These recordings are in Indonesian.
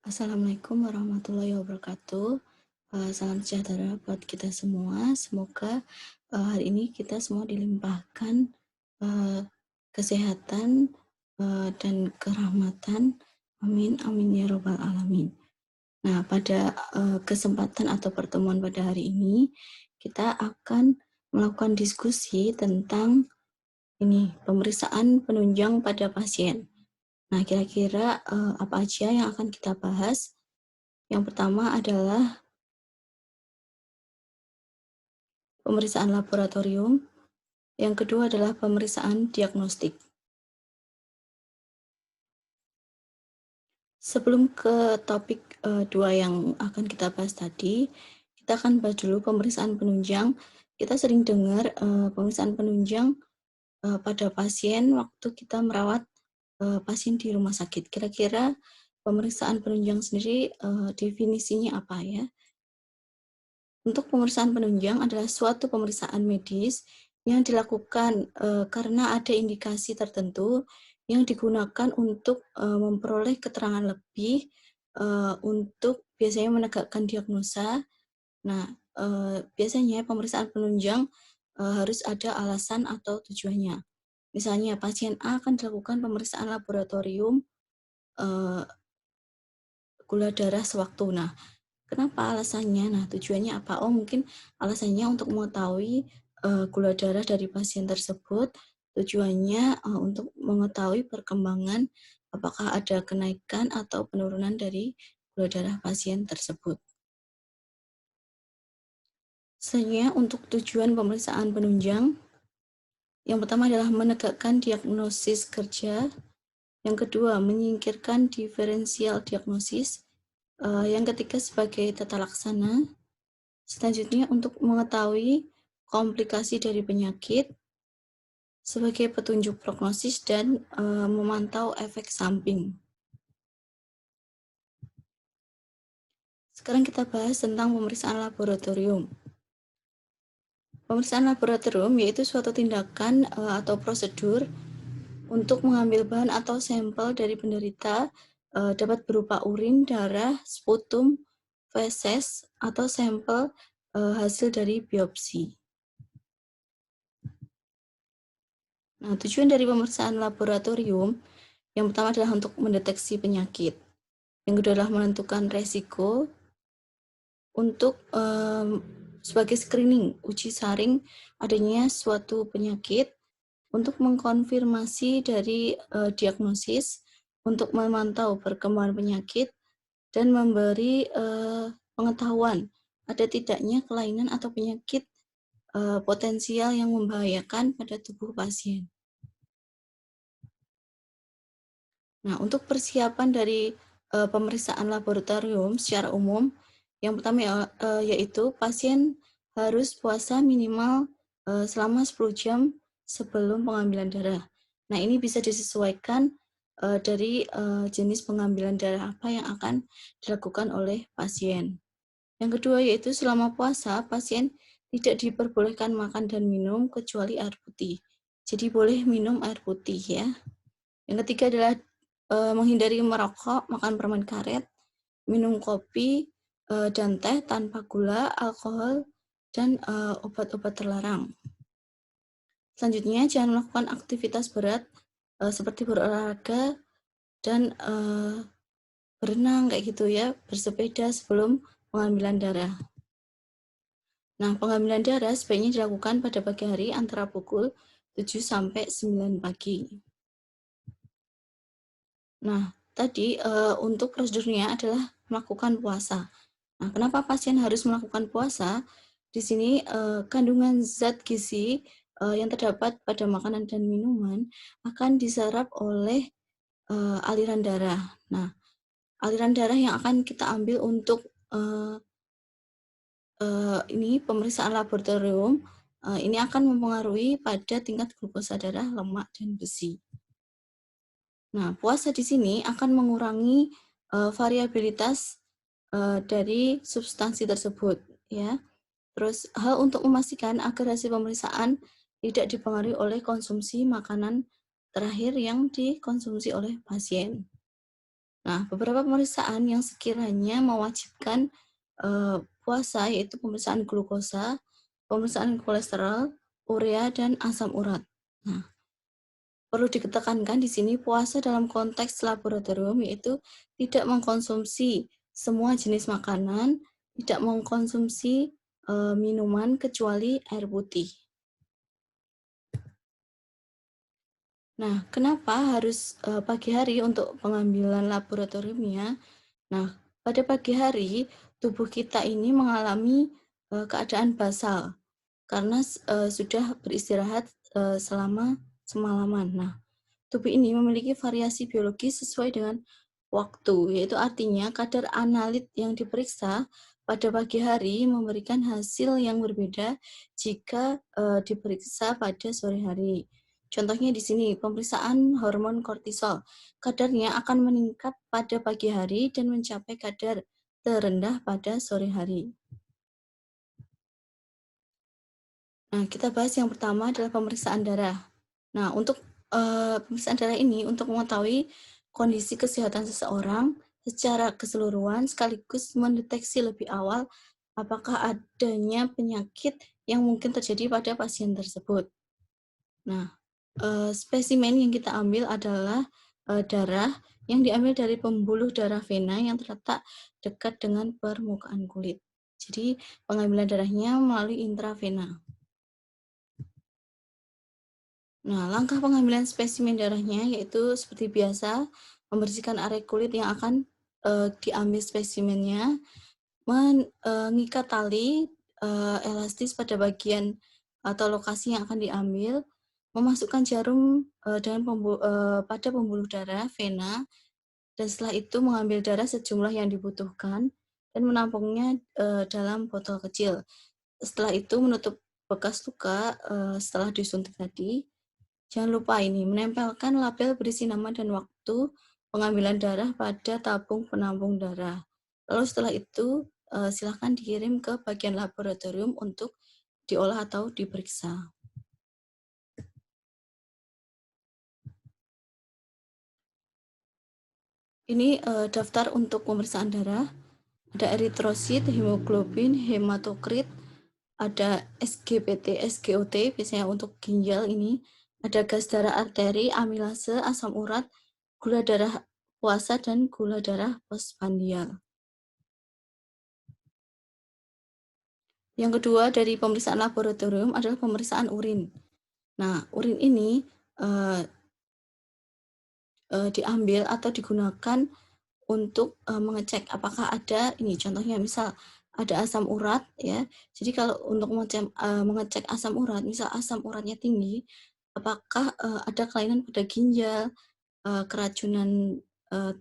Assalamualaikum warahmatullahi wabarakatuh. Salam sejahtera buat kita semua. Semoga hari ini kita semua dilimpahkan eh, kesehatan dan kerahmatan. Amin, amin ya robbal alamin. Nah, pada kesempatan atau pertemuan pada hari ini, kita akan melakukan diskusi tentang pemeriksaan penunjang pada pasien. Nah, kira-kira apa aja yang akan kita bahas? Yang pertama adalah pemeriksaan laboratorium, yang kedua adalah pemeriksaan diagnostik. Sebelum ke topik dua yang akan kita bahas tadi, kita akan bahas dulu pemeriksaan penunjang. Kita sering dengar pemeriksaan penunjang pada pasien waktu kita merawat pasien di rumah sakit. Kira-kira pemeriksaan penunjang sendiri definisinya apa ya? Untuk pemeriksaan penunjang adalah suatu pemeriksaan medis yang dilakukan karena ada indikasi tertentu yang digunakan untuk memperoleh keterangan lebih untuk biasanya menegakkan diagnosa. Nah, biasanya pemeriksaan penunjang harus ada alasan atau tujuannya. Misalnya pasien A akan dilakukan pemeriksaan laboratorium gula darah sewaktu. Nah, kenapa alasannya? Nah, tujuannya apa? Oh, mungkin alasannya untuk mengetahui gula darah dari pasien tersebut. Tujuannya untuk mengetahui perkembangan apakah ada kenaikan atau penurunan dari gula darah pasien tersebut. Selanjutnya, untuk tujuan pemeriksaan penunjang, yang pertama adalah menegakkan diagnosis kerja. Yang kedua, menyingkirkan diferensial diagnosis. Yang ketiga, sebagai tata laksana. Selanjutnya, untuk mengetahui komplikasi dari penyakit sebagai petunjuk prognosis dan memantau efek samping. Sekarang kita bahas tentang pemeriksaan laboratorium. Pemeriksaan laboratorium yaitu suatu tindakan atau prosedur untuk mengambil bahan atau sampel dari penderita, dapat berupa urin, darah, sputum, feses, atau sampel hasil dari biopsi. Nah, tujuan dari pemeriksaan laboratorium yang pertama adalah untuk mendeteksi penyakit. Yang kedua adalah menentukan resiko untuk sebagai screening, uji saring adanya suatu penyakit untuk mengkonfirmasi dari diagnosis, untuk memantau perkembangan penyakit, dan memberi pengetahuan ada tidaknya kelainan atau penyakit potensial yang membahayakan pada tubuh pasien. Nah, untuk persiapan dari pemeriksaan laboratorium secara umum, yang pertama yaitu pasien harus puasa minimal selama 10 jam sebelum pengambilan darah. Nah, ini bisa disesuaikan dari jenis pengambilan darah apa yang akan dilakukan oleh pasien. Yang kedua yaitu selama puasa, pasien tidak diperbolehkan makan dan minum kecuali air putih. Jadi boleh minum air putih ya. Yang ketiga adalah menghindari merokok, makan permen karet, minum kopi dan teh tanpa gula, alkohol, dan obat-obat terlarang. Selanjutnya, jangan melakukan aktivitas berat seperti berolahraga dan berenang kayak gitu ya, bersepeda sebelum pengambilan darah. Nah, pengambilan darah sebaiknya dilakukan pada pagi hari antara pukul 7 sampai 9 pagi. Nah, tadi untuk prosedurnya adalah melakukan puasa. Nah, kenapa pasien harus melakukan puasa? Di sini kandungan zat gizi yang terdapat pada makanan dan minuman akan diserap oleh aliran darah. Nah, aliran darah yang akan kita ambil untuk ini pemeriksaan laboratorium ini akan mempengaruhi pada tingkat glukosa darah, lemak, dan besi. Nah, puasa di sini akan mengurangi variabilitas dari substansi tersebut, ya. Terus hal untuk memastikan agar hasil pemeriksaan tidak dipengaruhi oleh konsumsi makanan terakhir yang dikonsumsi oleh pasien. Nah, beberapa pemeriksaan yang sekiranya mewajibkan puasa yaitu pemeriksaan glukosa, pemeriksaan kolesterol, urea, dan asam urat. Nah, perlu ditekankan di sini puasa dalam konteks laboratorium yaitu tidak mengkonsumsi semua jenis makanan, tidak mengkonsumsi minuman kecuali air putih. Nah, kenapa harus pagi hari untuk pengambilan laboratoriumnya? Nah, pada pagi hari tubuh kita ini mengalami keadaan basal karena sudah beristirahat selama semalaman. Nah, tubuh ini memiliki variasi biologis sesuai dengan waktu, yaitu artinya kadar analit yang diperiksa pada pagi hari memberikan hasil yang berbeda jika diperiksa pada sore hari. Contohnya di sini, pemeriksaan hormon kortisol. Kadarnya akan meningkat pada pagi hari dan mencapai kadar terendah pada sore hari. Nah, kita bahas yang pertama adalah pemeriksaan darah. Nah, untuk pemeriksaan darah ini untuk mengetahui kondisi kesehatan seseorang secara keseluruhan sekaligus mendeteksi lebih awal apakah adanya penyakit yang mungkin terjadi pada pasien tersebut. Nah, spesimen yang kita ambil adalah darah yang diambil dari pembuluh darah vena yang terletak dekat dengan permukaan kulit. Jadi, pengambilan darahnya melalui intravena. Nah, langkah pengambilan spesimen darahnya yaitu seperti biasa, membersihkan area kulit yang akan diambil spesimennya, mengikat tali elastis pada bagian atau lokasi yang akan diambil, memasukkan jarum pada pembuluh darah vena, dan setelah itu mengambil darah sejumlah yang dibutuhkan dan menampungnya dalam botol kecil. Setelah itu menutup bekas luka setelah disuntik tadi. Jangan lupa ini, menempelkan label berisi nama dan waktu pengambilan darah pada tabung penampung darah. Lalu setelah itu, silakan dikirim ke bagian laboratorium untuk diolah atau diperiksa. Ini daftar untuk pemeriksaan darah. Ada eritrosit, hemoglobin, hematokrit, ada SGPT, SGOT, biasanya untuk ginjal ini. Ada gas darah arteri, amilase, asam urat, gula darah puasa, dan gula darah postprandial. Yang kedua dari pemeriksaan laboratorium adalah pemeriksaan urin. Nah, urin ini diambil atau digunakan untuk mengecek apakah ada ini contohnya misal ada asam urat ya. Jadi kalau untuk mengecek asam urat, misal asam uratnya tinggi, apakah ada kelainan pada ginjal, keracunan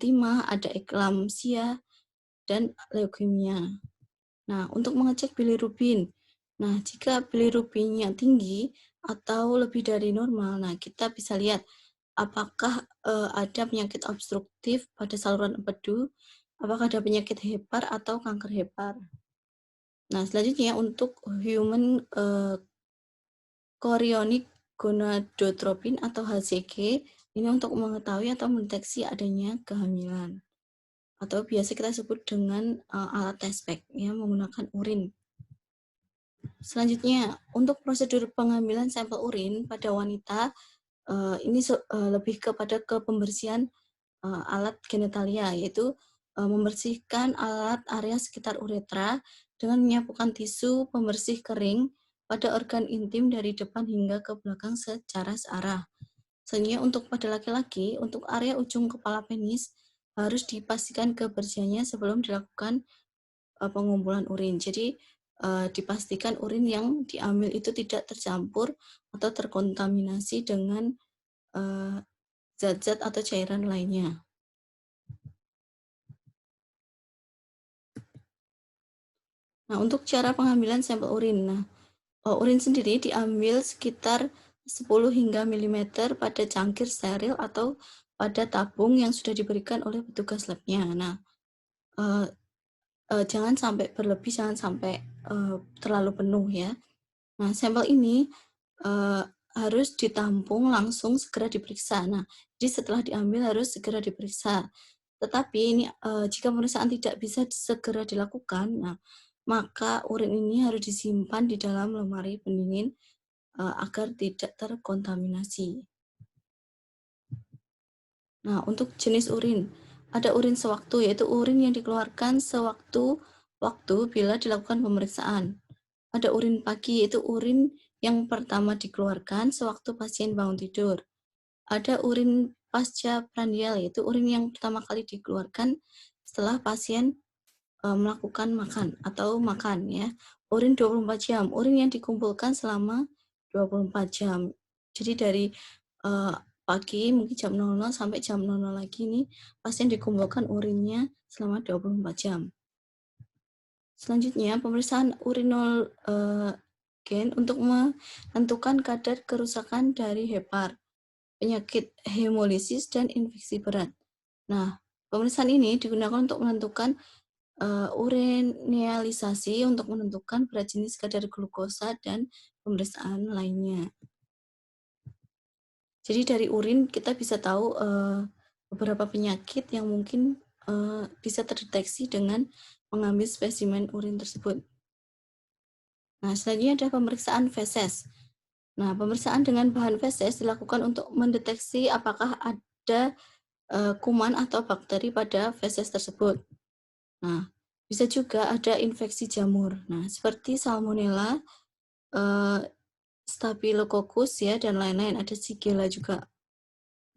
timah, ada eklamsia dan leukemia. Nah, untuk mengecek bilirubin. Nah, jika bilirubinnya tinggi atau lebih dari normal, nah kita bisa lihat apakah ada penyakit obstruktif pada saluran empedu, apakah ada penyakit hepar atau kanker hepar. Nah, selanjutnya untuk human chorionic gonadotropin atau HCG, ini untuk mengetahui atau mendeteksi adanya kehamilan. Atau biasa kita sebut dengan alat tespek, ya, menggunakan urin. Selanjutnya, untuk prosedur pengambilan sampel urin pada wanita, ini lebih kepada pembersihan alat genitalia, yaitu membersihkan alat area sekitar uretra dengan menyapukan tisu pembersih kering pada organ intim dari depan hingga ke belakang secara searah. Selanjutnya untuk pada laki-laki, untuk area ujung kepala penis harus dipastikan kebersihannya sebelum dilakukan pengumpulan urin. Jadi dipastikan urin yang diambil itu tidak tercampur atau terkontaminasi dengan zat-zat atau cairan lainnya. Nah, untuk cara pengambilan sampel urin. Nah, urin sendiri diambil sekitar 10 hingga milimeter pada cangkir steril atau pada tabung yang sudah diberikan oleh petugas labnya. Nah, jangan sampai berlebih, jangan sampai terlalu penuh ya. Nah, sampel ini harus ditampung langsung segera diperiksa. Nah, jadi setelah diambil harus segera diperiksa. Tetapi ini, jika pemeriksaan tidak bisa segera dilakukan, nah, maka urin ini harus disimpan di dalam lemari pendingin, agar tidak terkontaminasi. Nah, untuk jenis urin, ada urin sewaktu, yaitu urin yang dikeluarkan sewaktu-waktu bila dilakukan pemeriksaan. Ada urin pagi, yaitu urin yang pertama dikeluarkan sewaktu pasien bangun tidur. Ada urin pasca-prandial, yaitu urin yang pertama kali dikeluarkan setelah pasien melakukan makan atau makan ya. Urin 24 jam, urin yang dikumpulkan selama 24 jam. Jadi dari pagi mungkin jam 00 sampai jam 00 lagi nih pasien dikumpulkan urinnya selama 24 jam. Selanjutnya pemeriksaan urinogen untuk menentukan kadar kerusakan dari hepar, penyakit hemolisis dan infeksi berat. Nah, pemeriksaan ini digunakan untuk menentukan urenealisasi untuk menentukan berat jenis kadar glukosa dan pemeriksaan lainnya. Jadi dari urin kita bisa tahu beberapa penyakit yang mungkin bisa terdeteksi dengan mengambil spesimen urin tersebut. Nah, selanjutnya ada pemeriksaan feses. Nah, pemeriksaan dengan bahan feses dilakukan untuk mendeteksi apakah ada kuman atau bakteri pada feses tersebut. Nah, bisa juga ada infeksi jamur. Nah, seperti salmonella, staphylococcus ya dan lain-lain, ada Shigella juga.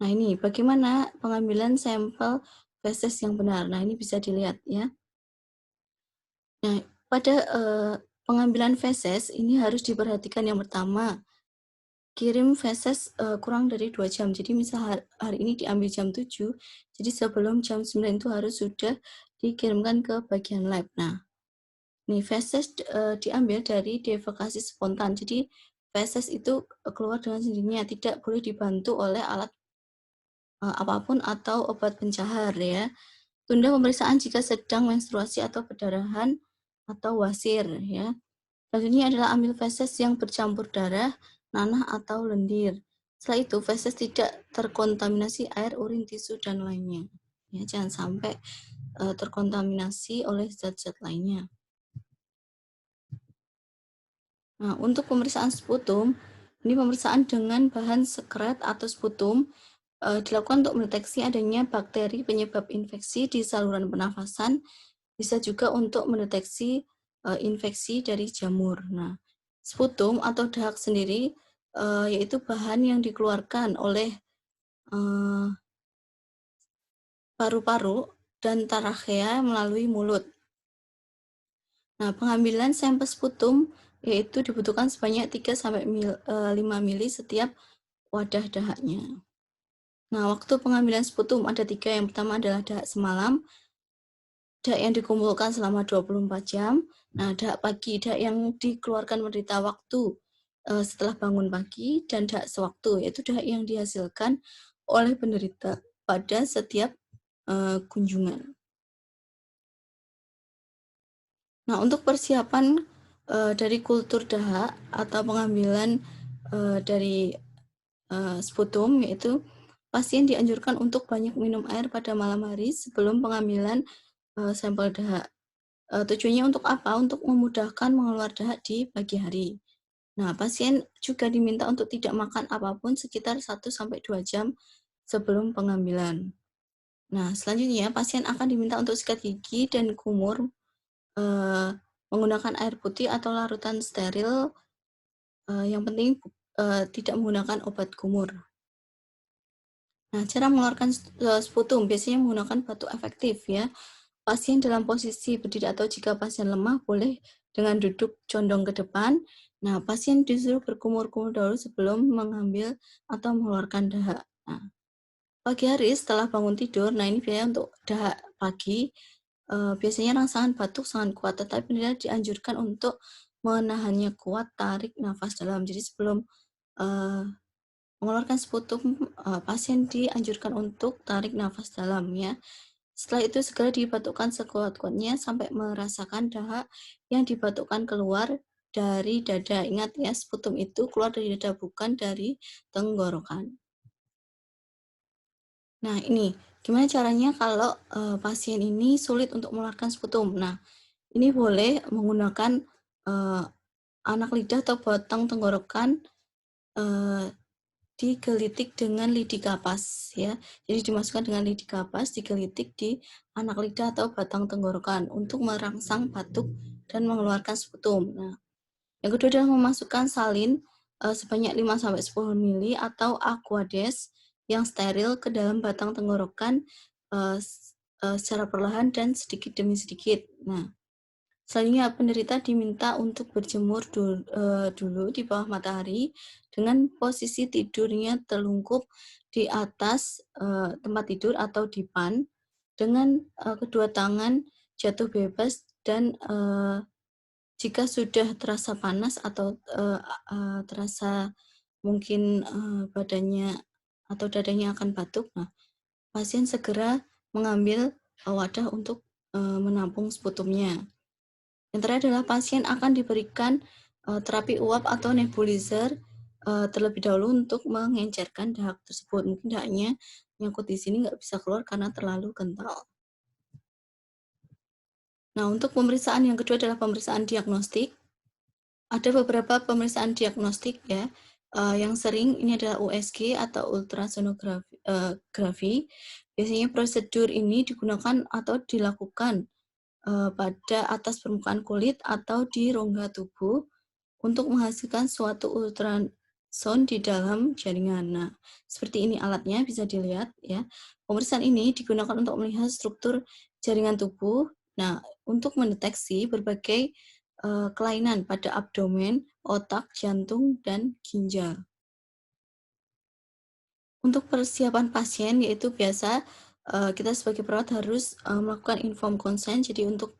Nah, ini bagaimana pengambilan sampel feses yang benar. Nah, ini bisa dilihat ya. Nah, pada pengambilan feses ini harus diperhatikan yang pertama, kirim feses kurang dari 2 jam. Jadi misal hari ini diambil jam 7, jadi sebelum jam 9 itu harus sudah dikirimkan ke bagian lab. Nah, nih feses diambil dari defekasi spontan. Jadi feses itu keluar dengan sendirinya, tidak boleh dibantu oleh alat apapun atau obat pencahar ya. Tunda pemeriksaan jika sedang menstruasi atau perdarahan atau wasir ya. Selanjutnya adalah ambil feses yang bercampur darah, nanah atau lendir. Setelah itu feses tidak terkontaminasi air, urin, tisu dan lainnya. Ya, jangan sampai terkontaminasi oleh zat-zat lainnya. Nah, untuk pemeriksaan sputum, ini pemeriksaan dengan bahan sekret atau sputum dilakukan untuk mendeteksi adanya bakteri penyebab infeksi di saluran pernafasan, bisa juga untuk mendeteksi infeksi dari jamur. Nah, sputum atau dahak sendiri yaitu bahan yang dikeluarkan oleh paru-paru dan trachea melalui mulut. Nah, pengambilan sampel sputum yaitu dibutuhkan sebanyak 3-5 mili setiap wadah dahaknya. Nah, waktu pengambilan sputum ada 3. Yang pertama adalah dahak semalam, dahak yang dikumpulkan selama 24 jam. Nah, dahak pagi, dahak yang dikeluarkan menderita waktu setelah bangun pagi, dan dahak sewaktu, yaitu dahak yang dihasilkan oleh penderita pada setiap kunjungan. Nah, untuk persiapan dari kultur dahak atau pengambilan dari sputum, yaitu pasien dianjurkan untuk banyak minum air pada malam hari sebelum pengambilan sampel dahak. Tujuannya untuk apa? Untuk memudahkan mengeluarkan dahak di pagi hari. Nah, pasien juga diminta untuk tidak makan apapun sekitar 1-2 jam sebelum pengambilan. Nah, selanjutnya pasien akan diminta untuk sikat gigi dan kumur menggunakan air putih atau larutan steril. Yang penting tidak menggunakan obat kumur. Nah, cara mengeluarkan sputum biasanya menggunakan batu efektif ya. Pasien dalam posisi berdiri atau jika pasien lemah boleh dengan duduk condong ke depan. Nah, pasien disuruh berkumur-kumur dahulu sebelum mengambil atau mengeluarkan dahak. Nah, pagi hari setelah bangun tidur, nah ini biasanya untuk dahak pagi, biasanya rangsangan batuk sangat kuat, tetapi tidak dianjurkan untuk menahannya kuat, tarik nafas dalam. Jadi sebelum mengeluarkan sputum, pasien dianjurkan untuk tarik nafas dalam ya. Setelah itu segera dibatukkan sekuat-kuatnya sampai merasakan dahak yang dibatukkan keluar dari dada. Ingat ya, sputum itu keluar dari dada bukan dari tenggorokan. Nah, ini gimana caranya kalau pasien ini sulit untuk mengeluarkan sputum. Nah, ini boleh menggunakan eee, anak lidah atau batang tenggorokan eee, digelitik dengan lidi kapas ya. Jadi dimasukkan dengan lidi kapas, digelitik di anak lidah atau batang tenggorokan untuk merangsang batuk dan mengeluarkan sputum. Nah, yang kedua adalah memasukkan salin sebanyak 5-10 ml atau Aquades yang steril ke dalam batang tenggorokan secara perlahan dan sedikit demi sedikit. Nah, selanjutnya penderita diminta untuk berjemur dulu di bawah matahari dengan posisi tidurnya telungkup di atas tempat tidur atau dipan dengan kedua tangan jatuh bebas dan jika sudah terasa panas atau terasa mungkin badannya atau dadanya akan batuk, nah pasien segera mengambil wadah untuk menampung sputumnya. Yang terakhir adalah pasien akan diberikan terapi uap atau nebulizer terlebih dahulu untuk mengencerkan dahak tersebut. Mungkin dahaknya nyangkut di sini nggak bisa keluar karena terlalu kental. Nah, untuk pemeriksaan yang kedua adalah pemeriksaan diagnostik. Ada beberapa pemeriksaan diagnostik ya, yang sering ini adalah USG atau ultrasonografi. Biasanya prosedur ini digunakan atau dilakukan pada atas permukaan kulit atau di rongga tubuh untuk menghasilkan suatu ultrasound di dalam jaringan. Nah, seperti ini alatnya bisa dilihat ya. Pemeriksaan ini digunakan untuk melihat struktur jaringan tubuh. Nah, untuk mendeteksi berbagai kelainan pada abdomen, otak, jantung, dan ginjal. Untuk persiapan pasien yaitu biasa kita sebagai perawat harus melakukan informed consent. Jadi untuk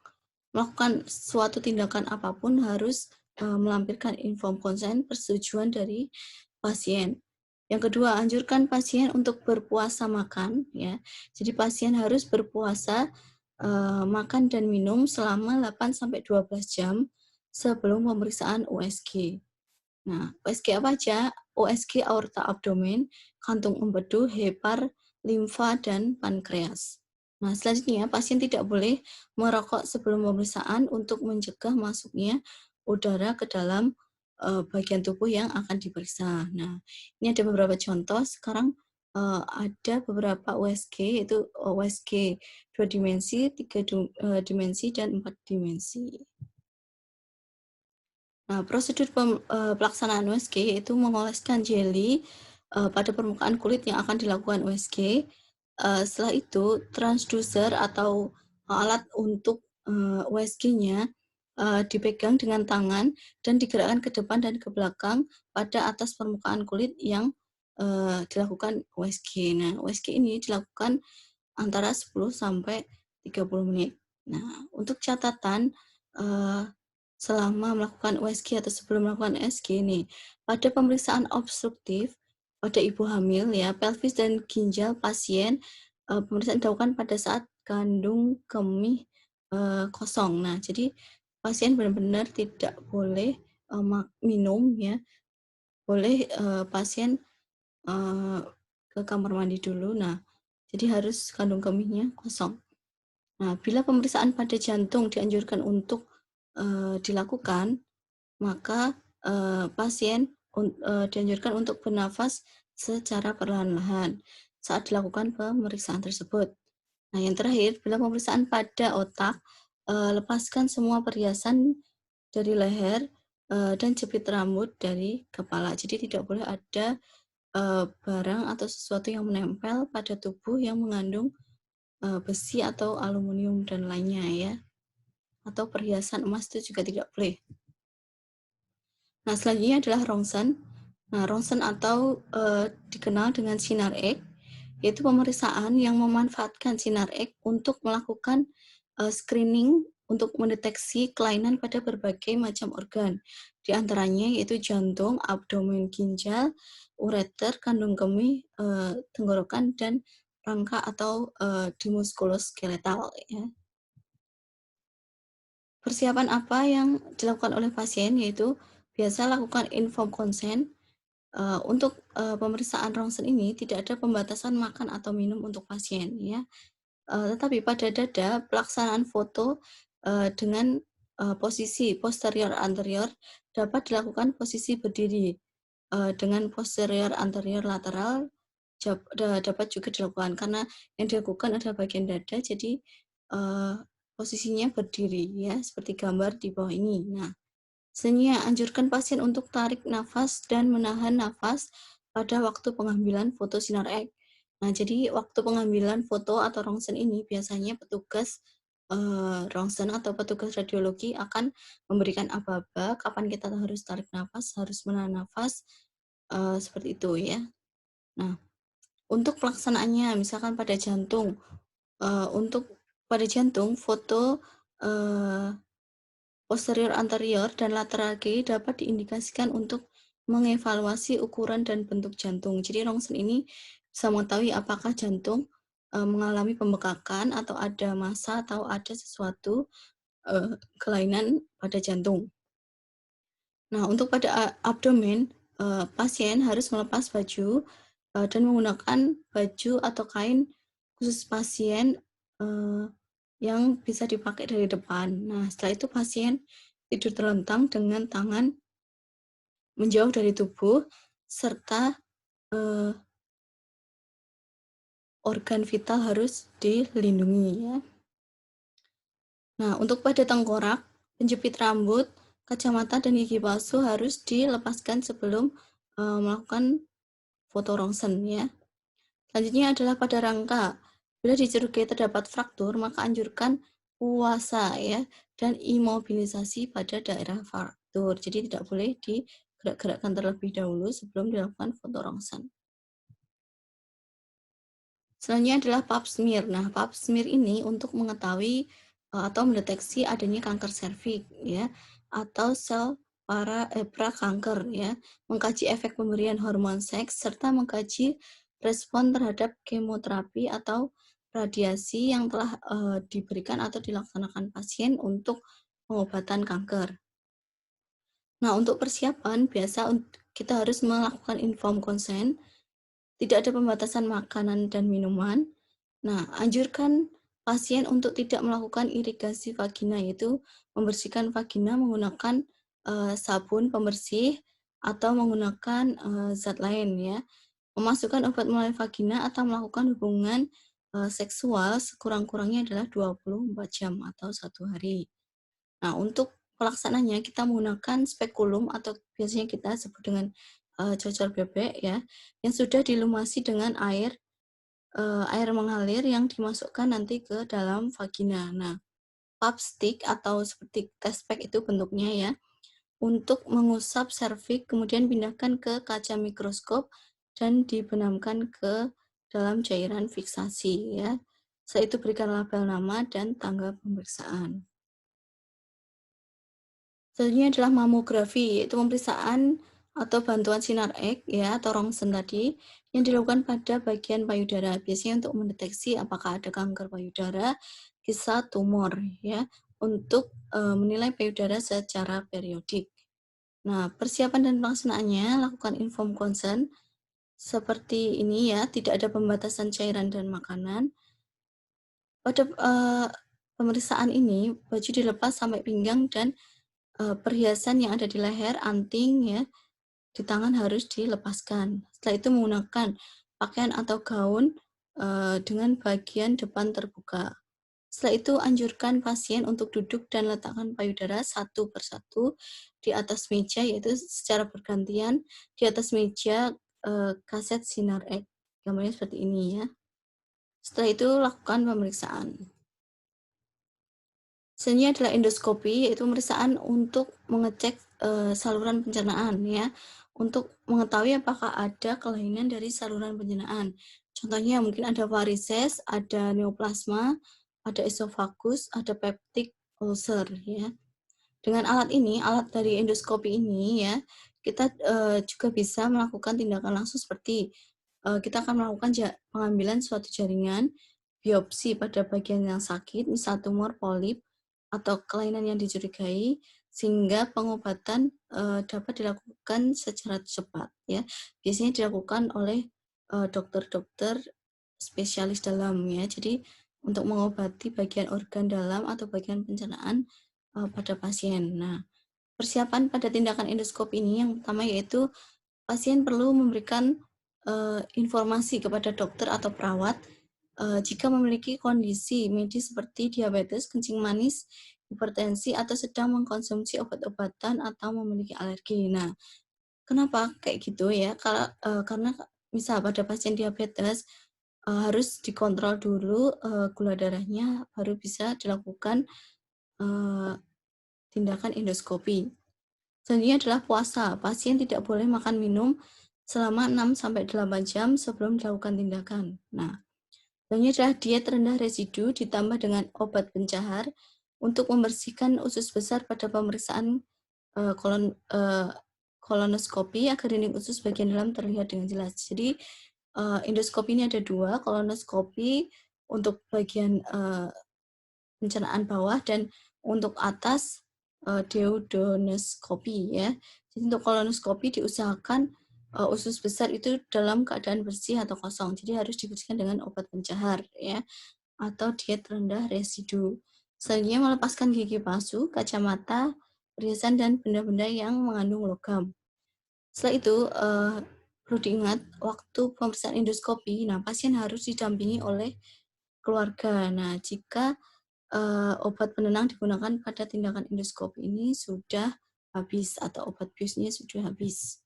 melakukan suatu tindakan apapun harus melampirkan informed consent, persetujuan dari pasien. Yang kedua, anjurkan pasien untuk berpuasa makan ya. Jadi pasien harus berpuasa makan dan minum selama 8 sampai 12 jam sebelum pemeriksaan USG. Nah, USG apa aja? USG aorta abdomen, kantung empedu, hepar, limfa, dan pankreas. Nah, selanjutnya pasien tidak boleh merokok sebelum pemeriksaan untuk mencegah masuknya udara ke dalam bagian tubuh yang akan diperiksa. Nah, ini ada beberapa contoh. Sekarang ada beberapa USG, yaitu USG 2 dimensi, 3 dimensi, dan 4 dimensi. Nah, prosedur pelaksanaan USG yaitu mengoleskan jeli pada permukaan kulit yang akan dilakukan USG. Setelah itu, transducer atau alat untuk USG-nya dipegang dengan tangan dan digerakkan ke depan dan ke belakang pada atas permukaan kulit yang dilakukan USG. Nah, USG ini dilakukan antara 10 sampai 30 menit. Nah, untuk catatan selama melakukan USG atau sebelum melakukan USG nih, pada pemeriksaan obstruktif pada ibu hamil ya, pelvis dan ginjal pasien pemeriksaan dilakukan pada saat kandung kemih kosong. Nah, jadi pasien benar-benar tidak boleh minum ya, boleh pasien ke kamar mandi dulu. Nah, jadi harus kandung kemihnya kosong. Nah, bila pemeriksaan pada jantung dianjurkan untuk dilakukan, maka pasien dianjurkan untuk bernafas secara perlahan-lahan saat dilakukan pemeriksaan tersebut. Nah, yang terakhir, bila pemeriksaan pada otak, lepaskan semua perhiasan dari leher dan jepit rambut dari kepala. Jadi tidak boleh ada barang atau sesuatu yang menempel pada tubuh yang mengandung besi atau aluminium dan lainnya ya. Atau perhiasan emas itu juga tidak boleh. Nah, selanjutnya adalah rongsen. Nah, rongsen atau dikenal dengan sinar X, yaitu pemeriksaan yang memanfaatkan sinar X untuk melakukan screening untuk mendeteksi kelainan pada berbagai macam organ. Di antaranya yaitu jantung, abdomen, ginjal, ureter, kandung kemih, tenggorokan, dan rangka atau di muskuloskeletal ya. Persiapan apa yang dilakukan oleh pasien yaitu biasa lakukan informed consent Untuk pemeriksaan rongsen ini tidak ada pembatasan makan atau minum untuk pasien ya. Tetapi pada dada pelaksanaan foto dengan posisi posterior anterior dapat dilakukan posisi berdiri. Dengan posterior anterior lateral dapat juga dilakukan karena yang dilakukan adalah bagian dada, jadi posisinya berdiri ya, seperti gambar di bawah ini. Nah, selanjutnya anjurkan pasien untuk tarik nafas dan menahan nafas pada waktu pengambilan foto sinar X. Nah, jadi waktu pengambilan foto atau rongsen ini biasanya petugas rongsen atau petugas radiologi akan memberikan aba-aba kapan kita harus tarik nafas, harus menahan nafas, seperti itu ya. Nah, untuk pelaksanaannya misalkan pada jantung, untuk pada jantung foto posterior anterior dan lateral kiri dapat diindikasikan untuk mengevaluasi ukuran dan bentuk jantung. Jadi rongsen ini bisa mengetahui apakah jantung mengalami pembekakan atau ada massa atau ada sesuatu kelainan pada jantung. Nah, untuk pada abdomen, pasien harus melepas baju dan menggunakan baju atau kain khusus pasien yang bisa dipakai dari depan. Nah, setelah itu pasien tidur terlentang dengan tangan menjauh dari tubuh serta organ vital harus dilindungi ya. Nah, untuk pada tengkorak, penjepit rambut, kacamata dan gigi palsu harus dilepaskan sebelum melakukan foto rongsen ya. Selanjutnya adalah pada rangka. Bila dicurigai terdapat fraktur, maka anjurkan puasa ya dan imobilisasi pada daerah fraktur. Jadi tidak boleh digerak-gerakkan terlebih dahulu sebelum dilakukan foto rongsen. Selanjutnya adalah pap smear. Nah, pap smear ini untuk mengetahui atau mendeteksi adanya kanker serviks ya atau sel prakanker ya, mengkaji efek pemberian hormon seks serta mengkaji respon terhadap kemoterapi atau radiasi yang telah diberikan atau dilaksanakan pasien untuk pengobatan kanker. Nah, untuk persiapan biasa kita harus melakukan informed consent, tidak ada pembatasan makanan dan minuman. Nah, anjurkan pasien untuk tidak melakukan irigasi vagina, yaitu membersihkan vagina menggunakan sabun pembersih atau menggunakan zat lain ya. Memasukkan obat melalui vagina atau melakukan hubungan seksual sekurang-kurangnya adalah 24 jam atau 1 hari. Nah, untuk pelaksananya kita menggunakan spekulum atau biasanya kita sebut dengan cocor bebek ya, yang sudah dilumasi dengan air mengalir yang dimasukkan nanti ke dalam vagina. Nah, pap stick atau seperti test pack itu bentuknya ya, untuk mengusap serviks kemudian pindahkan ke kaca mikroskop dan dibenamkan ke dalam cairan fiksasi ya. Setelah itu berikan label nama dan tanggal pemeriksaan. Selanjutnya adalah mamografi, yaitu pemeriksaan atau bantuan sinar X ya atau rongsen tadi yang dilakukan pada bagian payudara, biasanya untuk mendeteksi apakah ada kanker payudara, kisah tumor ya, untuk menilai payudara secara periodik. Nah, persiapan dan pelaksanaannya lakukan informed consent seperti ini ya, tidak ada pembatasan cairan dan makanan. Pada pemeriksaan ini baju dilepas sampai pinggang dan perhiasan yang ada di leher, anting ya, di tangan harus dilepaskan. Setelah itu menggunakan pakaian atau gaun dengan bagian depan terbuka. Setelah itu anjurkan pasien untuk duduk dan letakkan payudara satu persatu di atas meja, yaitu secara bergantian di atas meja kaset sinar X. Gambarnya seperti ini ya. Setelah itu lakukan pemeriksaan. Selanjutnya adalah endoskopi, yaitu pemeriksaan untuk mengecek saluran pencernaan ya, untuk mengetahui apakah ada kelainan dari saluran pencernaan. Contohnya mungkin ada varises, ada neoplasma, ada esofagus, ada peptic ulcer ya. Dengan alat ini, alat dari endoskopi ini ya, kita juga bisa melakukan tindakan langsung seperti kita akan melakukan pengambilan suatu jaringan, biopsi pada bagian yang sakit, misal tumor, polip, atau kelainan yang dicurigai, sehingga pengobatan dapat dilakukan secara cepat ya. Biasanya dilakukan oleh dokter-dokter spesialis dalam ya. Jadi untuk mengobati bagian organ dalam atau bagian pencernaan pada pasien. Nah, persiapan pada tindakan endoskop ini yang pertama yaitu pasien perlu memberikan informasi kepada dokter atau perawat jika memiliki kondisi medis seperti diabetes, kencing manis, hipertensi, atau sedang mengkonsumsi obat-obatan atau memiliki alergi. Nah, kenapa kayak gitu ya? Karena misal pada pasien diabetes harus dikontrol dulu gula darahnya, baru bisa dilakukan uh, tindakan endoskopi. Selanjutnya adalah puasa. Pasien tidak boleh makan minum selama 6-8 jam sebelum dilakukan tindakan. Nah, selanjutnya adalah diet rendah residu ditambah dengan obat pencahar untuk membersihkan usus besar pada pemeriksaan kolonoskopi agar dinding usus bagian dalam terlihat dengan jelas. Jadi endoskopi ini ada dua, kolonoskopi untuk bagian pencernaan bawah dan untuk atas duodenoscopi ya. Jadi untuk kolonoskopi diusahakan usus besar itu dalam keadaan bersih atau kosong. Jadi harus dibersihkan dengan obat pencahar ya atau diet rendah residu. Selanjutnya melepaskan gigi palsu, kacamata, perhiasan dan benda-benda yang mengandung logam. Setelah itu perlu diingat waktu pemeriksaan endoskopi, nah pasien harus didampingi oleh keluarga. Nah, jika obat penenang digunakan pada tindakan endoskopi ini sudah habis atau obat biusnya sudah habis.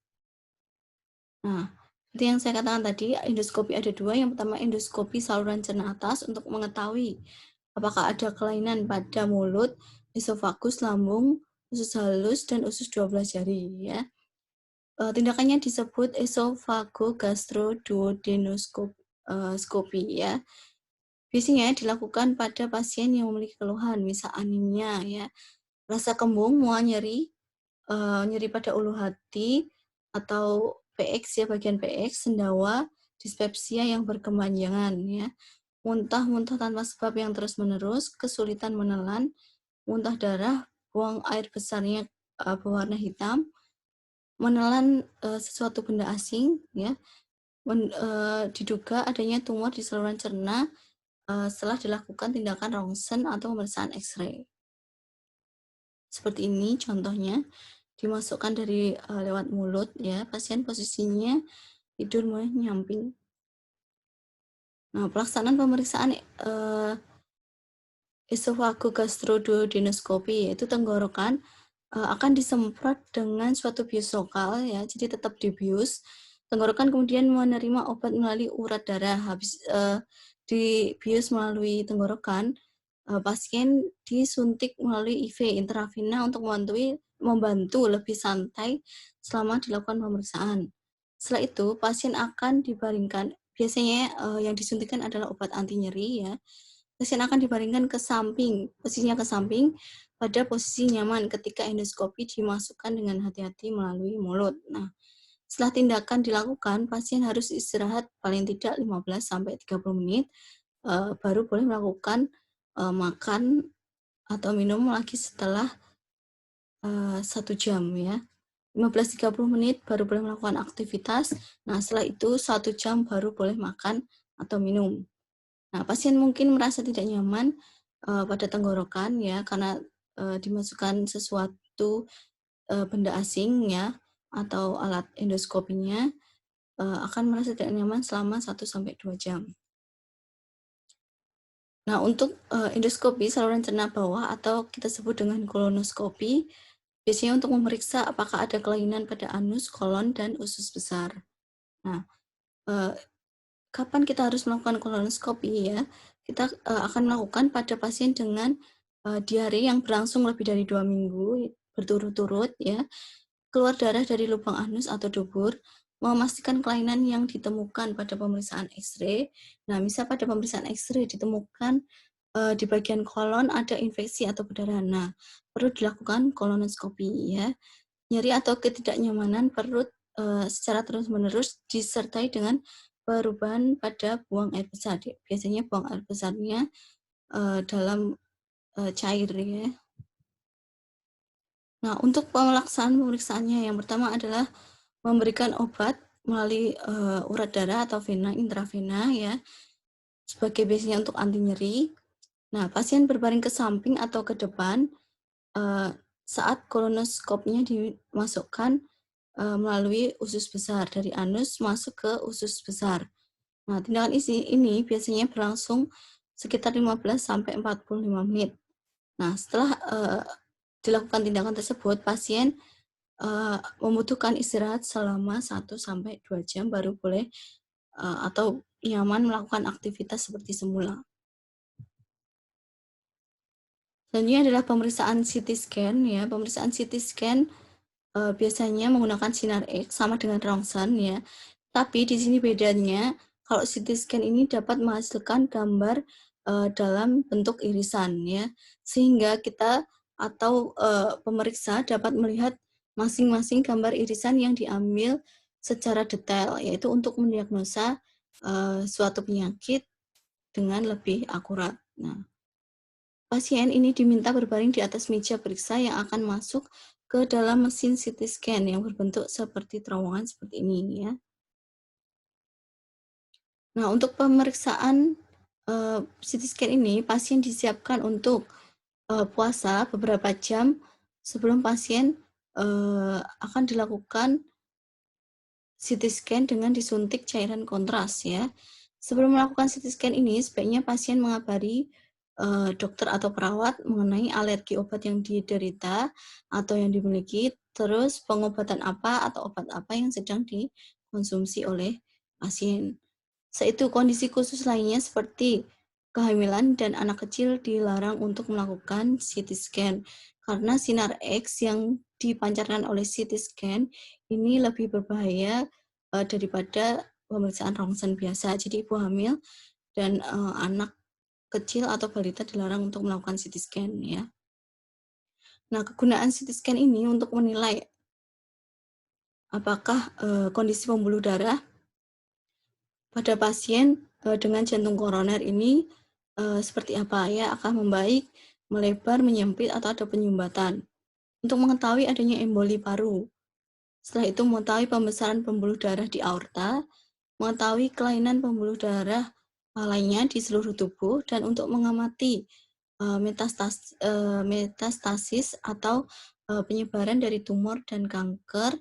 Nah, seperti yang saya katakan tadi, endoskopi ada dua. Yang pertama endoskopi saluran cerna atas untuk mengetahui apakah ada kelainan pada mulut, esofagus, lambung, usus halus, dan usus 12 jari. Ya. Tindakannya disebut esophagogastroduodenoscopy ya. Biasanya dilakukan pada pasien yang memiliki keluhan, misal anemia, ya, rasa kembung, mual nyeri, nyeri pada ulu hati, atau PX ya, bagian PX, sendawa, dispepsia yang berkepanjangan, ya, muntah-muntah tanpa sebab yang terus-menerus, kesulitan menelan, muntah darah, buang air besarnya berwarna hitam, menelan sesuatu benda asing, ya, diduga adanya tumor di saluran cerna setelah dilakukan tindakan rongsen atau pemeriksaan X-ray. Seperti ini contohnya, dimasukkan dari lewat mulut ya, pasien posisinya tidur menyamping. Nah, pelaksanaan pemeriksaan esophagogastroduodenoscopy yaitu tenggorokan akan disemprot dengan suatu bius lokal ya, jadi tetap dibius. Tenggorokan kemudian menerima obat melalui urat darah. Habis dibius melalui tenggorokan, pasien disuntik melalui IV intravena untuk membantu lebih santai selama dilakukan pemeriksaan. Setelah itu, pasien akan dibaringkan. Biasanya yang disuntikan adalah obat anti nyeri ya. Pasien akan dibaringkan ke samping, posisinya ke samping pada posisi nyaman ketika endoskopi dimasukkan dengan hati-hati melalui mulut. Nah, setelah tindakan dilakukan, pasien harus istirahat paling tidak 15-30 menit, baru boleh melakukan makan atau minum lagi setelah 1 jam ya. 15-30 menit baru boleh melakukan aktivitas. Nah, setelah itu 1 jam baru boleh makan atau minum. Nah, pasien mungkin merasa tidak nyaman pada tenggorokan ya karena dimasukkan sesuatu benda asing ya atau alat endoskopinya akan merasa tidak nyaman selama 1-2 jam. Nah, untuk endoskopi saluran cerna bawah atau kita sebut dengan kolonoskopi, biasanya untuk memeriksa apakah ada kelainan pada anus, kolon, dan usus besar. Nah, kapan kita harus melakukan kolonoskopi ya? Kita akan melakukan pada pasien dengan diare yang berlangsung lebih dari 2 minggu berturut-turut ya, keluar darah dari lubang anus atau dubur, memastikan kelainan yang ditemukan pada pemeriksaan X-ray. Nah, misal pada pemeriksaan X-ray ditemukan di bagian kolon ada infeksi atau perdarahan. Nah, perlu dilakukan kolonoskopi ya. Nyeri atau ketidaknyamanan perut secara terus-menerus disertai dengan perubahan pada buang air besar. Biasanya buang air besarnya dalam cair ya. Nah, untuk pelaksanaan pemeriksaannya yang pertama adalah memberikan obat melalui urat darah atau vena intravena ya, sebagai biasanya untuk anti nyeri. Nah, pasien berbaring ke samping atau ke depan saat kolonoskopnya dimasukkan melalui usus besar dari anus masuk ke usus besar. Nah, tindakan ini biasanya berlangsung sekitar 15 sampai 45 menit. Nah, setelah dilakukan tindakan tersebut, pasien membutuhkan istirahat selama 1 sampai 2 jam baru boleh atau nyaman melakukan aktivitas seperti semula. Selanjutnya adalah pemeriksaan CT scan ya. Pemeriksaan CT scan biasanya menggunakan sinar X sama dengan rongsen ya. Tapi di sini bedanya kalau CT scan ini dapat menghasilkan gambar dalam bentuk irisan ya. Sehingga kita atau pemeriksa dapat melihat masing-masing gambar irisan yang diambil secara detail, yaitu untuk mendiagnosa suatu penyakit dengan lebih akurat. Nah, pasien ini diminta berbaring di atas meja periksa yang akan masuk ke dalam mesin CT scan yang berbentuk seperti terowongan seperti ini ya. Nah, untuk pemeriksaan CT scan ini, pasien disiapkan untuk puasa beberapa jam sebelum pasien akan dilakukan CT scan dengan disuntik cairan kontras ya. Sebelum melakukan CT scan ini, sebaiknya pasien mengabari dokter atau perawat mengenai alergi obat yang diderita atau yang dimiliki, terus pengobatan apa atau obat apa yang sedang dikonsumsi oleh pasien. Seitu kondisi khusus lainnya seperti kehamilan dan anak kecil dilarang untuk melakukan CT scan karena sinar X yang dipancarkan oleh CT scan ini lebih berbahaya daripada pemeriksaan rongsen biasa. Jadi ibu hamil dan anak kecil atau balita dilarang untuk melakukan CT scan ya. Nah, kegunaan CT scan ini untuk menilai apakah kondisi pembuluh darah pada pasien dengan jantung koroner ini seperti apa ya, akan membaik, melebar, menyempit, atau ada penyumbatan. Untuk mengetahui adanya emboli paru, setelah itu mengetahui pembesaran pembuluh darah di aorta, mengetahui kelainan pembuluh darah lainnya di seluruh tubuh, dan untuk mengamati metastasis atau penyebaran dari tumor dan kanker.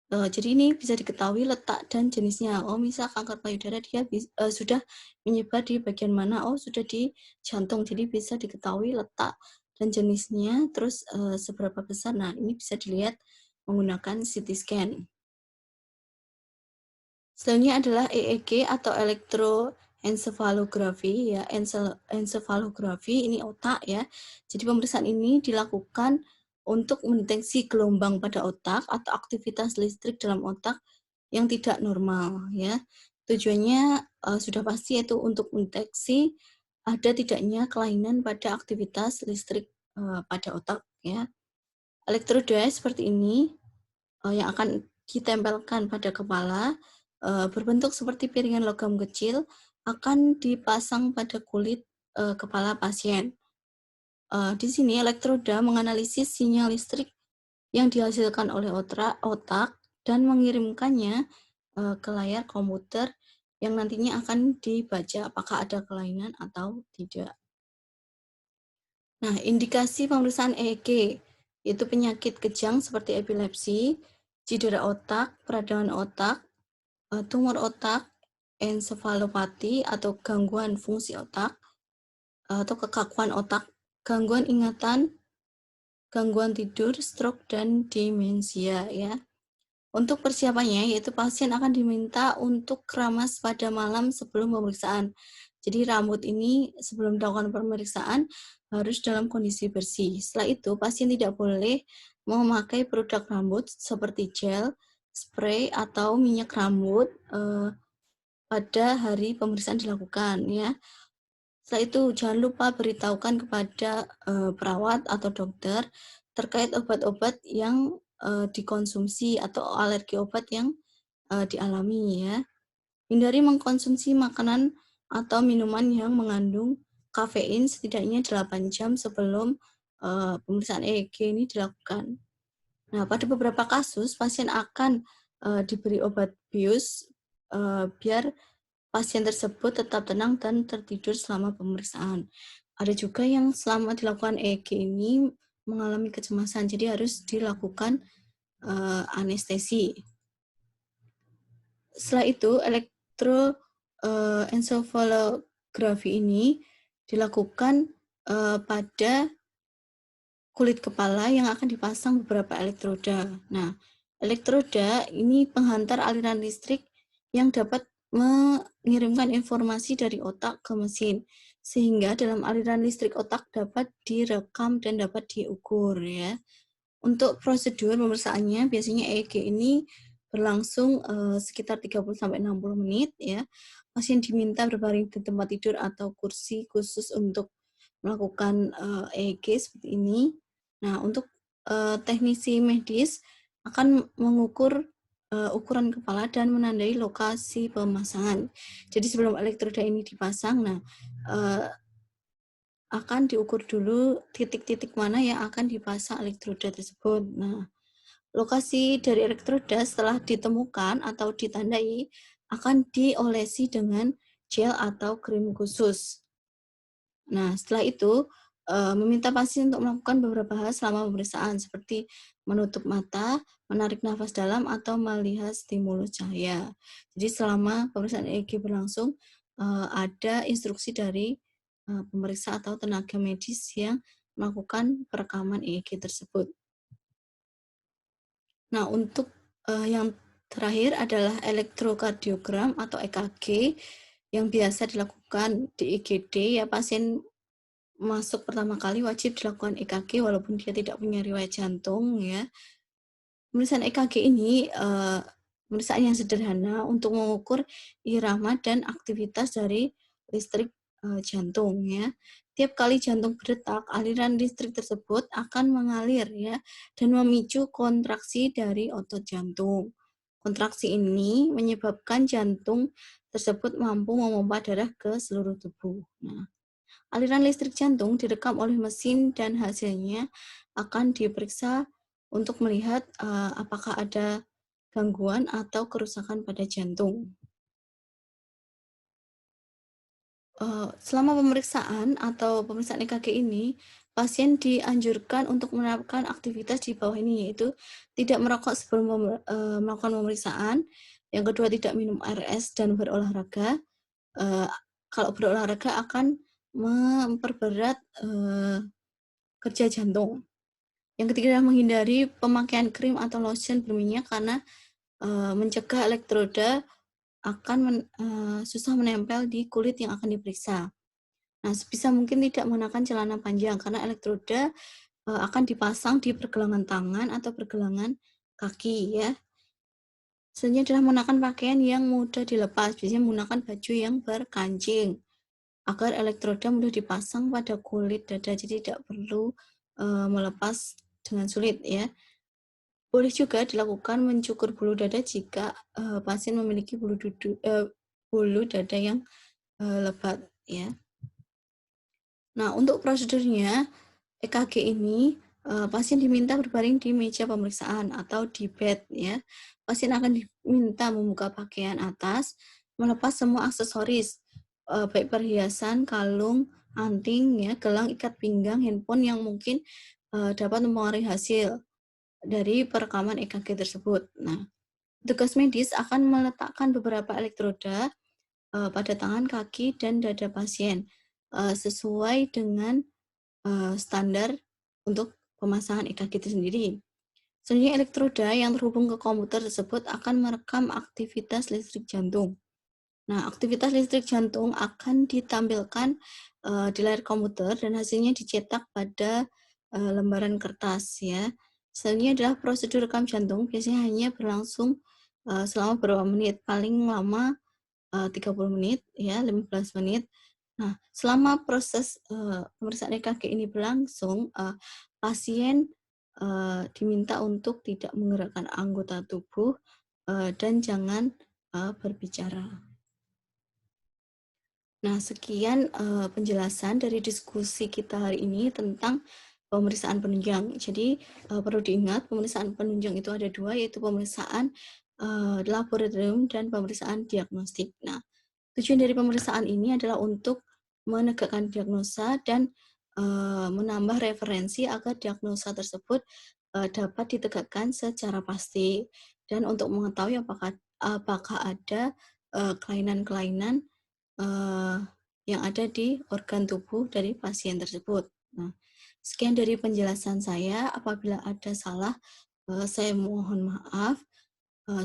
Jadi ini bisa diketahui letak dan jenisnya. Oh, misal kanker payudara dia sudah menyebar di bagian mana? Oh, sudah di jantung. Jadi bisa diketahui letak dan jenisnya, terus seberapa besar. Nah, ini bisa dilihat menggunakan CT scan. Selanjutnya adalah EEG atau elektroencephalografi ya. Encephalografi ini otak ya. Jadi pemeriksaan ini dilakukan untuk mendeteksi gelombang pada otak atau aktivitas listrik dalam otak yang tidak normal ya. Tujuannya sudah pasti yaitu untuk mendeteksi ada tidaknya kelainan pada aktivitas listrik pada otak ya. Elektroda seperti ini yang akan ditempelkan pada kepala berbentuk seperti piringan logam kecil akan dipasang pada kulit kepala pasien. Di sini elektroda menganalisis sinyal listrik yang dihasilkan oleh otak dan mengirimkannya ke layar komputer yang nantinya akan dibaca apakah ada kelainan atau tidak. Nah, indikasi pemeriksaan EEG yaitu penyakit kejang seperti epilepsi, cedera otak, peradangan otak, tumor otak, ensefalopati atau gangguan fungsi otak, atau kekakuan otak, gangguan ingatan, gangguan tidur, stroke, dan demensia ya. Untuk persiapannya, yaitu pasien akan diminta untuk keramas pada malam sebelum pemeriksaan. Jadi rambut ini sebelum dilakukan pemeriksaan harus dalam kondisi bersih. Setelah itu, pasien tidak boleh memakai produk rambut seperti gel, spray, atau minyak rambut pada hari pemeriksaan dilakukan ya. Setelah itu jangan lupa beritahukan kepada perawat atau dokter terkait obat-obat yang dikonsumsi atau alergi obat yang dialami ya. Hindari mengkonsumsi makanan atau minuman yang mengandung kafein setidaknya 8 jam sebelum pemeriksaan EEG ini dilakukan. Nah, pada beberapa kasus pasien akan diberi obat bius biar pasien tersebut tetap tenang dan tertidur selama pemeriksaan. Ada juga yang selama dilakukan EEG ini mengalami kecemasan, jadi harus dilakukan anestesi. Setelah itu, elektroencephalografi ini dilakukan pada kulit kepala yang akan dipasang beberapa elektroda. Nah, elektroda ini penghantar aliran listrik yang dapat mengirimkan informasi dari otak ke mesin, sehingga dalam aliran listrik otak dapat direkam dan dapat diukur ya. Untuk prosedur pemeriksaannya biasanya EEG ini berlangsung sekitar 30-60 menit ya. Pasien diminta berbaring di tempat tidur atau kursi khusus untuk melakukan EEG seperti ini. Nah, untuk teknisi medis akan mengukur ukuran kepala dan menandai lokasi pemasangan. Jadi sebelum elektroda ini dipasang, nah akan diukur dulu titik-titik mana yang akan dipasang elektroda tersebut. Nah, lokasi dari elektroda setelah ditemukan atau ditandai akan diolesi dengan gel atau krim khusus. Nah, setelah itu meminta pasien untuk melakukan beberapa hal selama pemeriksaan seperti menutup mata, menarik nafas dalam, atau melihat stimulus cahaya. Jadi selama pemeriksaan EEG berlangsung, ada instruksi dari pemeriksa atau tenaga medis yang melakukan perekaman EEG tersebut. Nah, untuk yang terakhir adalah elektrokardiogram atau EKG yang biasa dilakukan di IGD ya. Pasien masuk pertama kali wajib dilakukan EKG walaupun dia tidak punya riwayat jantung ya. Pemeriksaan EKG ini pemeriksaan yang sederhana untuk mengukur irama dan aktivitas dari listrik jantung ya. Tiap kali jantung berdetak, aliran listrik tersebut akan mengalir ya dan memicu kontraksi dari otot jantung. Kontraksi ini menyebabkan jantung tersebut mampu memompa darah ke seluruh tubuh. Nah, aliran listrik jantung direkam oleh mesin dan hasilnya akan diperiksa untuk melihat apakah ada gangguan atau kerusakan pada jantung. Selama pemeriksaan atau pemeriksaan EKG ini, pasien dianjurkan untuk menerapkan aktivitas di bawah ini, yaitu tidak merokok sebelum melakukan pemeriksaan, yang kedua tidak minum air es dan berolahraga. Kalau berolahraga akan memperberat kerja jantung. Yang ketiga adalah menghindari pemakaian krim atau lotion berminyak karena mencegah elektroda akan susah menempel di kulit yang akan diperiksa. Nah, sebisa mungkin tidak menggunakan celana panjang karena elektroda akan dipasang di pergelangan tangan atau pergelangan kaki ya. Selanjutnya adalah menggunakan pakaian yang mudah dilepas, biasanya menggunakan baju yang berkancing agar elektroda mudah dipasang pada kulit dada, jadi tidak perlu melepas dengan sulit ya. Boleh juga dilakukan mencukur bulu dada jika pasien memiliki bulu dada yang lebat ya. Nah, untuk prosedurnya EKG ini pasien diminta berbaring di meja pemeriksaan atau di bed ya. Pasien akan diminta membuka pakaian atas, melepas semua aksesoris baik perhiasan, kalung, anting ya, gelang, ikat pinggang, handphone yang mungkin dapat mempengaruhi hasil dari perekaman EKG tersebut. Nah, petugas medis akan meletakkan beberapa elektroda pada tangan, kaki, dan dada pasien sesuai dengan standar untuk pemasangan EKG itu sendiri. Selanjutnya elektroda yang terhubung ke komputer tersebut akan merekam aktivitas listrik jantung. Nah, aktivitas listrik jantung akan ditampilkan di layar komputer dan hasilnya dicetak pada lembaran kertas ya. Selanjutnya adalah prosedur rekam jantung, biasanya hanya berlangsung selama beberapa menit, paling lama 30 menit ya, 15 menit. Nah, selama proses pemeriksaan EKG ini berlangsung, pasien diminta untuk tidak menggerakkan anggota tubuh dan jangan berbicara. Nah, sekian penjelasan dari diskusi kita hari ini tentang pemeriksaan penunjang. Jadi, perlu diingat pemeriksaan penunjang itu ada 2, yaitu pemeriksaan, laboratorium dan pemeriksaan diagnostik. Nah, tujuan dari pemeriksaan ini adalah untuk menegakkan diagnosa dan, menambah referensi agar diagnosa tersebut, dapat ditegakkan secara pasti dan untuk mengetahui apakah ada, kelainan-kelainan, eee, yang ada di organ tubuh dari pasien tersebut. Nah, sekian dari penjelasan saya, apabila ada salah, saya mohon maaf.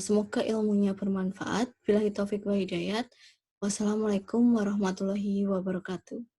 Semoga ilmunya bermanfaat. Billahi taufik wa hidayat. Wassalamualaikum warahmatullahi wabarakatuh.